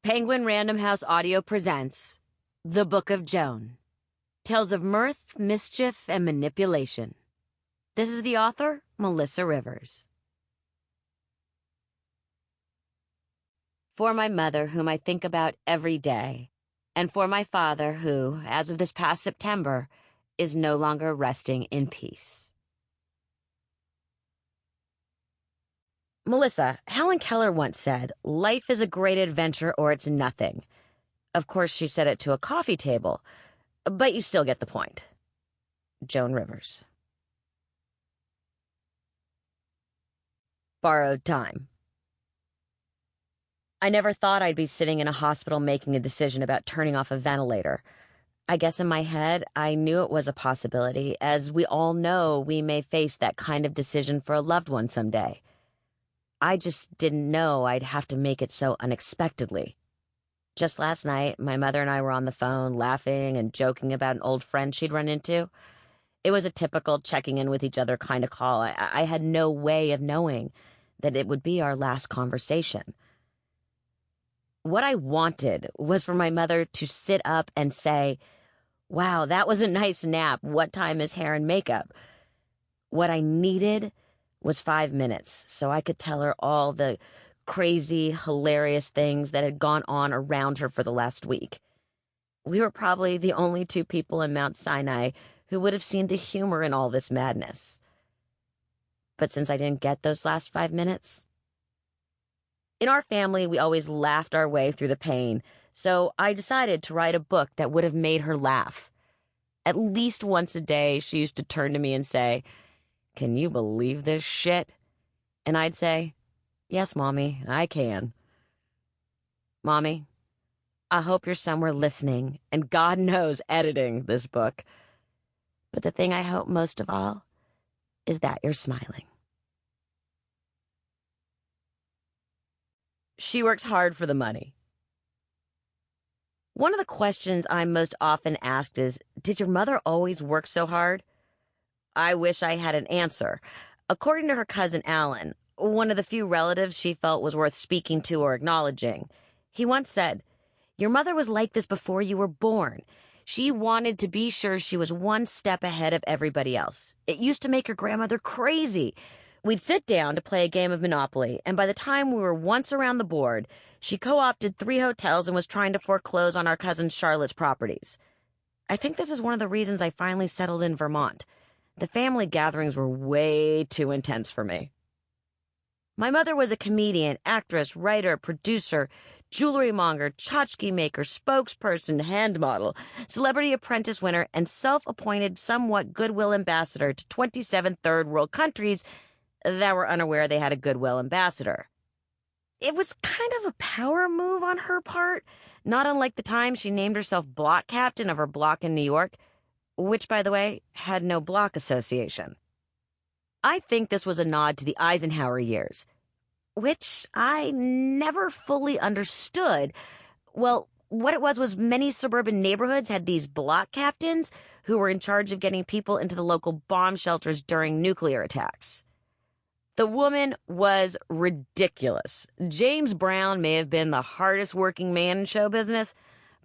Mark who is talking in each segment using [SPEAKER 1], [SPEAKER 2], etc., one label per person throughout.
[SPEAKER 1] Penguin Random House Audio presents The Book of Joan. Tales of mirth, mischief, and manipulation. This is the author, Melissa Rivers. For my mother, whom I think about every day, and for my father, who, as of this past September, is no longer resting in peace. Melissa, Helen Keller once said, "Life is a great adventure or it's nothing." Of course, she said it to a coffee table, but you still get the point. Joan Rivers. Borrowed time. I never thought I'd be sitting in a hospital making a decision about turning off a ventilator. I guess in my head, I knew it was a possibility, as we all know we may face that kind of decision for a loved one someday. I just didn't know I'd have to make it so unexpectedly. Just last night, my mother and I were on the phone, laughing and joking about an old friend she'd run into. It was a typical checking in with each other kind of call. I had no way of knowing that it would be our last conversation. What I wanted was for my mother to sit up and say, "Wow, that was a nice nap. What time is hair and makeup?" What I needed was 5 minutes so I could tell her all the crazy, hilarious things that had gone on around her for the last week. We were probably the only two people in Mount Sinai who would have seen the humor in all this madness. But since I didn't get those last 5 minutes, in our family, we always laughed our way through the pain, so I decided to write a book that would have made her laugh. At least once a day, she used to turn to me and say, "Can you believe this shit?" And I'd say, "Yes, Mommy, I can." Mommy, I hope you're somewhere listening, and God knows editing this book. But the thing I hope most of all is that you're smiling. She works hard for the money. One of the questions I'm most often asked is, did your mother always work so hard? I wish I had an answer. According to her cousin Alan, one of the few relatives she felt was worth speaking to or acknowledging, he once said, "Your mother was like this before you were born. She wanted to be sure she was one step ahead of everybody else. It used to make your grandmother crazy. We'd sit down to play a game of Monopoly, and by the time we were once around the board, she co-opted 3 hotels and was trying to foreclose on our cousin Charlotte's properties. I think this is one of the reasons I finally settled in Vermont. The family gatherings were way too intense for me." My mother was a comedian, actress, writer, producer, jewelry monger, tchotchke maker, spokesperson, hand model, celebrity apprentice winner, and self-appointed somewhat goodwill ambassador to 27 third world countries that were unaware they had a goodwill ambassador. It was kind of a power move on her part, not unlike the time she named herself block captain of her block in New York, which, by the way, had no block association. I think this was a nod to the Eisenhower years, which I never fully understood. Well, what it was many suburban neighborhoods had these block captains who were in charge of getting people into the local bomb shelters during nuclear attacks. The woman was ridiculous. James Brown may have been the hardest working man in show business,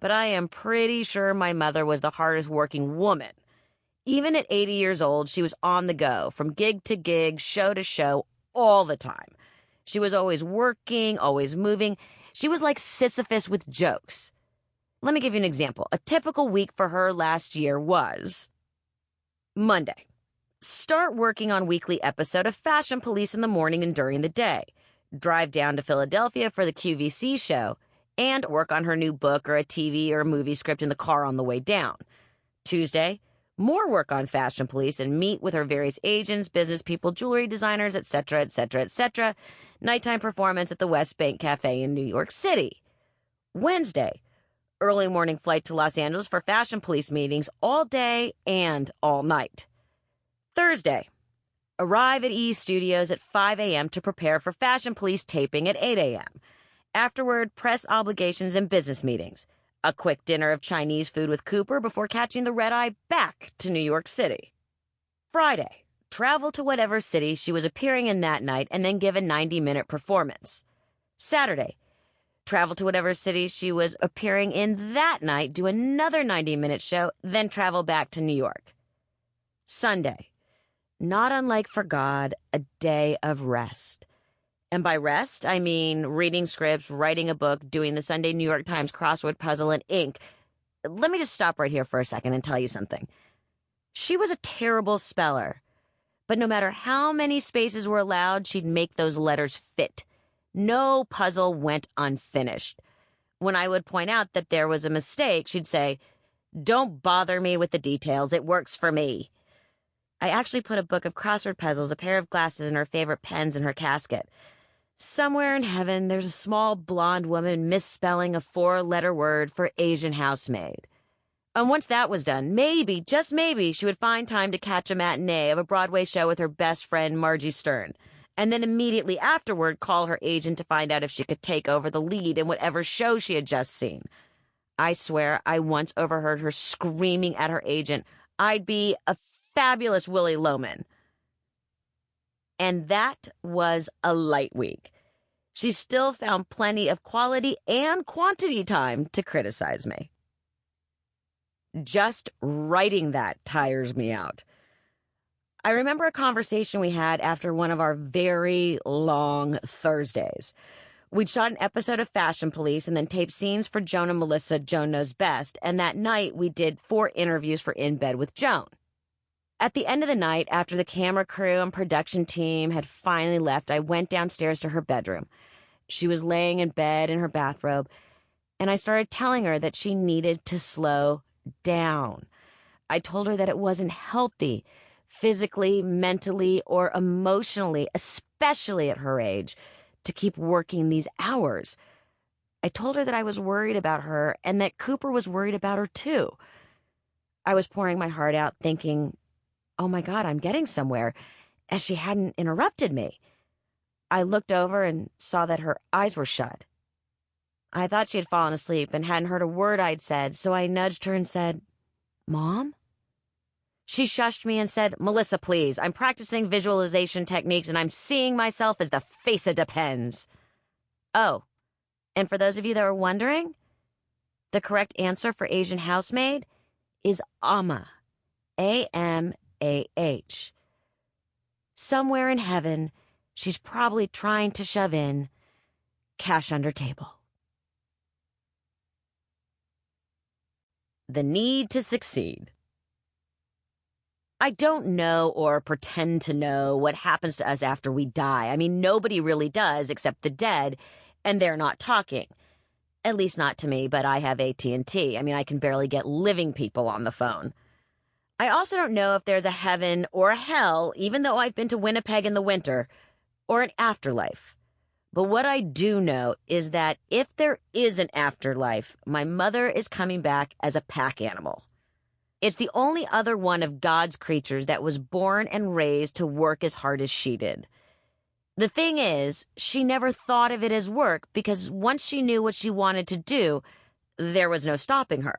[SPEAKER 1] but I am pretty sure my mother was the hardest working woman. Even at 80 years old, she was on the go, from gig to gig, show to show, all the time. She was always working, always moving. She was like Sisyphus with jokes. Let me give you an example. A typical week for her last year was Monday. Start working on weekly episode of Fashion Police in the morning and during the day. Drive down to Philadelphia for the QVC show, and work on her new book or a TV or a movie script in the car on the way down. Tuesday, more work on Fashion Police and meet with her various agents, business people, jewelry designers, etc., etc., etc. Nighttime performance at the West Bank Cafe in New York City. Wednesday, early morning flight to Los Angeles for Fashion Police meetings all day and all night. Thursday, arrive at E! Studios at 5 a.m. to prepare for Fashion Police taping at 8 a.m. Afterward, press obligations and business meetings. A quick dinner of Chinese food with Cooper before catching the red-eye back to New York City. Friday, travel to whatever city she was appearing in that night and then give a 90-minute performance. Saturday, travel to whatever city she was appearing in that night, do another 90-minute show, then travel back to New York. Sunday. Not unlike for God, a day of rest. And by rest, I mean reading scripts, writing a book, doing the Sunday New York Times crossword puzzle and ink. Let me just stop right here for a second and tell you something. She was a terrible speller, but no matter how many spaces were allowed, she'd make those letters fit. No puzzle went unfinished. When I would point out that there was a mistake, she'd say, "Don't bother me with the details. It works for me." I actually put a book of crossword puzzles, a pair of glasses, and her favorite pens in her casket. Somewhere in heaven, there's a small blonde woman misspelling a 4-letter word for Asian housemaid. And once that was done, maybe, just maybe, she would find time to catch a matinee of a Broadway show with her best friend, Margie Stern, and then immediately afterward call her agent to find out if she could take over the lead in whatever show she had just seen. I swear I once overheard her screaming at her agent, "I'd be a fabulous Willie Loman." And that was a light week. She still found plenty of quality and quantity time to criticize me. Just writing that tires me out. I remember a conversation we had after one of our very long Thursdays. We'd shot an episode of Fashion Police and then taped scenes for Joan and Melissa, Joan Knows Best, and that night we did 4 interviews for In Bed with Joan. At the end of the night, after the camera crew and production team had finally left, I went downstairs to her bedroom. She was laying in bed in her bathrobe, and I started telling her that she needed to slow down. I told her that it wasn't healthy, physically, mentally, or emotionally, especially at her age, to keep working these hours. I told her that I was worried about her and that Cooper was worried about her too. I was pouring my heart out, thinking, oh my God, I'm getting somewhere, as she hadn't interrupted me. I looked over and saw that her eyes were shut. I thought she had fallen asleep and hadn't heard a word I'd said, so I nudged her and said, "Mom?" She shushed me and said, "Melissa, please, I'm practicing visualization techniques and I'm seeing myself as the face of Depends." Oh, and for those of you that were wondering, the correct answer for Asian housemaid is Amma, A-M-A-H. Somewhere in heaven, she's probably trying to shove in cash under table. The need to succeed. I don't know or pretend to know what happens to us after we die. I mean, nobody really does except the dead, and they're not talking. At least not to me, but I have AT&T. I mean, I can barely get living people on the phone. I also don't know if there's a heaven or a hell, even though I've been to Winnipeg in the winter, or an afterlife. But what I do know is that if there is an afterlife, my mother is coming back as a pack animal. It's the only other one of God's creatures that was born and raised to work as hard as she did. The thing is, she never thought of it as work because once she knew what she wanted to do, there was no stopping her.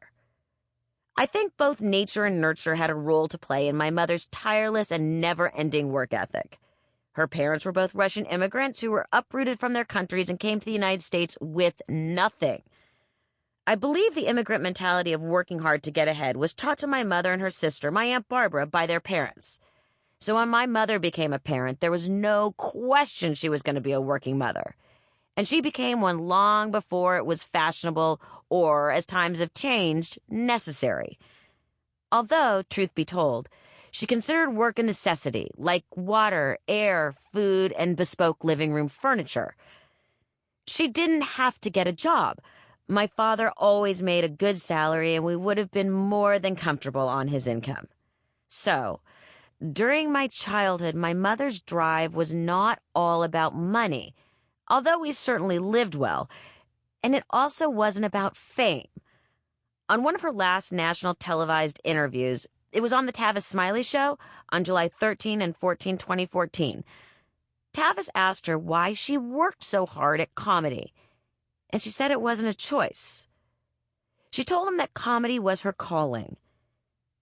[SPEAKER 1] I think both nature and nurture had a role to play in my mother's tireless and never-ending work ethic. Her parents were both Russian immigrants who were uprooted from their countries and came to the United States with nothing. I believe the immigrant mentality of working hard to get ahead was taught to my mother and her sister, my Aunt Barbara, by their parents. So when my mother became a parent, there was no question she was going to be a working mother. And she became one long before it was fashionable or, as times have changed, necessary. Although, truth be told, she considered work a necessity, like water, air, food, and bespoke living room furniture. She didn't have to get a job. My father always made a good salary, and we would have been more than comfortable on his income. So, during my childhood, my mother's drive was not all about money, although we certainly lived well, and it also wasn't about fame. On one of her last national televised interviews, it was on the Tavis Smiley Show on July 13 and 14, 2014. Tavis asked her why she worked so hard at comedy, and she said it wasn't a choice. She told him that comedy was her calling.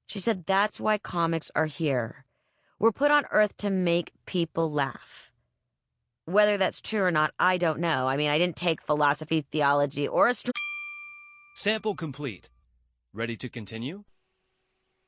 [SPEAKER 1] She said that's why comics are here. We're put on earth to make people laugh. Whether that's true or not, I don't know. I mean, I didn't take philosophy, theology, or
[SPEAKER 2] Sample complete. Ready to continue?